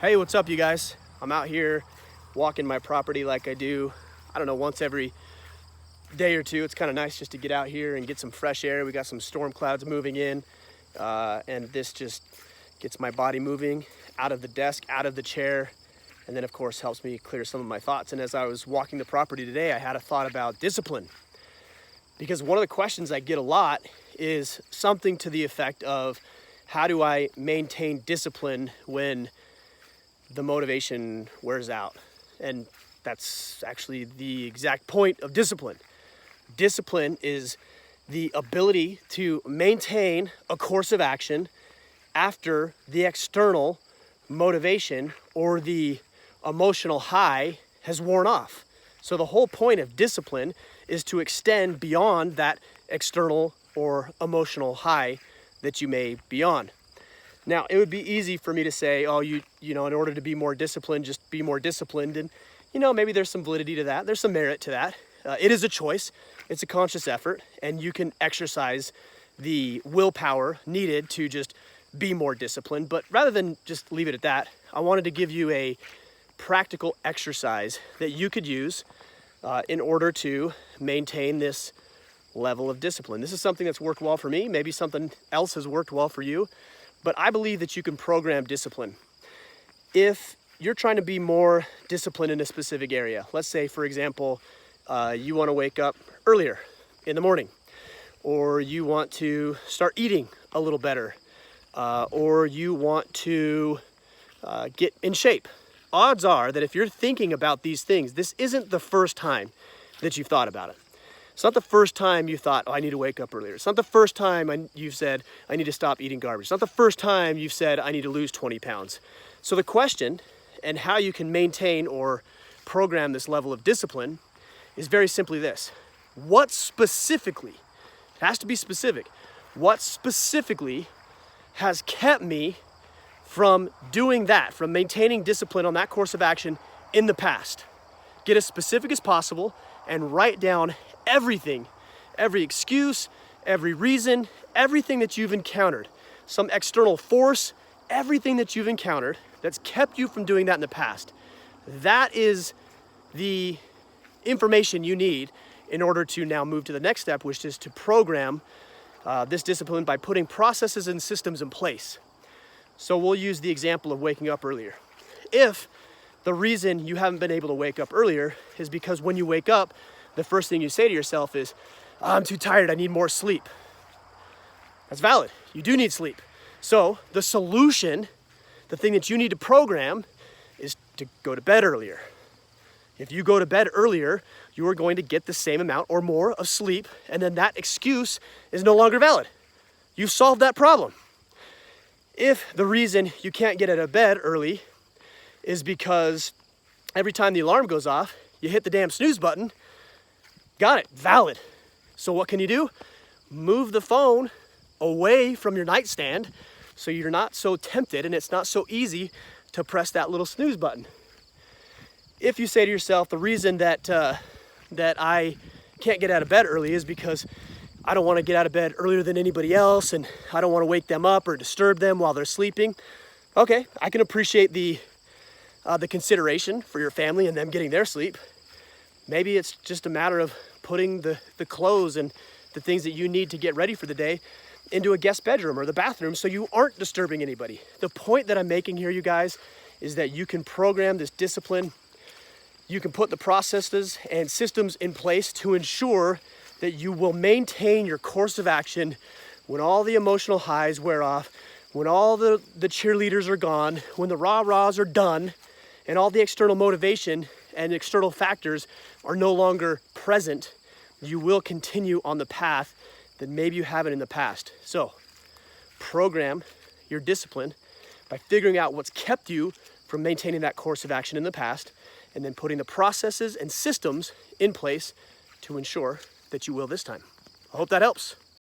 Hey, what's up, you guys? I'm out here walking my property like I do, I don't know, once every day or two. It's kind of nice just to get out here and get some fresh air. We got some storm clouds moving in, and this just gets my body moving out of the desk, out of the chair, and then of course helps me clear some of my thoughts. And as I was walking the property today, I had a thought about discipline, because one of the questions I get a lot is something to the effect of, how do I maintain discipline when the motivation wears out? And that's actually the exact point of discipline. Discipline is the ability to maintain a course of action after the external motivation or the emotional high has worn off. So the whole point of discipline is to extend beyond that external or emotional high that you may be on. Now, it would be easy for me to say, oh, you know, in order to be more disciplined, just be more disciplined. And, you know, maybe there's some validity to that. There's some merit to that. It is a choice. It's a conscious effort. And you can exercise the willpower needed to just be more disciplined. But rather than just leave it at that, I wanted to give you a practical exercise that you could use in order to maintain this level of discipline. This is something that's worked well for me. Maybe something else has worked well for you. But I believe that you can program discipline. If you're trying to be more disciplined in a specific area, let's say, for example, you want to wake up earlier in the morning, or you want to start eating a little better, or you want to get in shape. Odds are that if you're thinking about these things, this isn't the first time that you've thought about it. It's not the first time you thought, oh, I need to wake up earlier. It's not the first time you've said, I need to stop eating garbage. It's not the first time you've said, I need to lose 20 pounds. So the question and how you can maintain or program this level of discipline is very simply this. What specifically, it has to be specific, what specifically has kept me from doing that, from maintaining discipline on that course of action in the past? Get as specific as possible and write down everything, every excuse, every reason, everything that you've encountered, some external force, everything that you've encountered that's kept you from doing that in the past. That is the information you need in order to now move to the next step, which is to program this discipline by putting processes and systems in place. So we'll use the example of waking up earlier. If the reason you haven't been able to wake up earlier is because when you wake up, the first thing you say to yourself is, oh, I'm too tired, I need more sleep. That's valid. You do need sleep. So the solution, the thing that you need to program, is to go to bed earlier. If you go to bed earlier, you are going to get the same amount or more of sleep, and then that excuse is no longer valid. You've solved that problem. If the reason you can't get out of bed early is because every time the alarm goes off, you hit the damn snooze button, got it, valid. So what can you do? Move the phone away from your nightstand so you're not so tempted and it's not so easy to press that little snooze button. If you say to yourself, the reason that I can't get out of bed early is because I don't want to get out of bed earlier than anybody else and I don't want to wake them up or disturb them while they're sleeping. Okay, I can appreciate the consideration for your family and them getting their sleep. Maybe it's just a matter of putting the clothes and the things that you need to get ready for the day into a guest bedroom or the bathroom so you aren't disturbing anybody. The point that I'm making here, you guys, is that you can program this discipline. You can put the processes and systems in place to ensure that you will maintain your course of action when all the emotional highs wear off, when all the cheerleaders are gone, when the rah-rahs are done, and all the external motivation and external factors are no longer present. You will continue on the path that maybe you haven't in the past. So program your discipline by figuring out what's kept you from maintaining that course of action in the past, and then putting the processes and systems in place to ensure that you will this time. I hope that helps.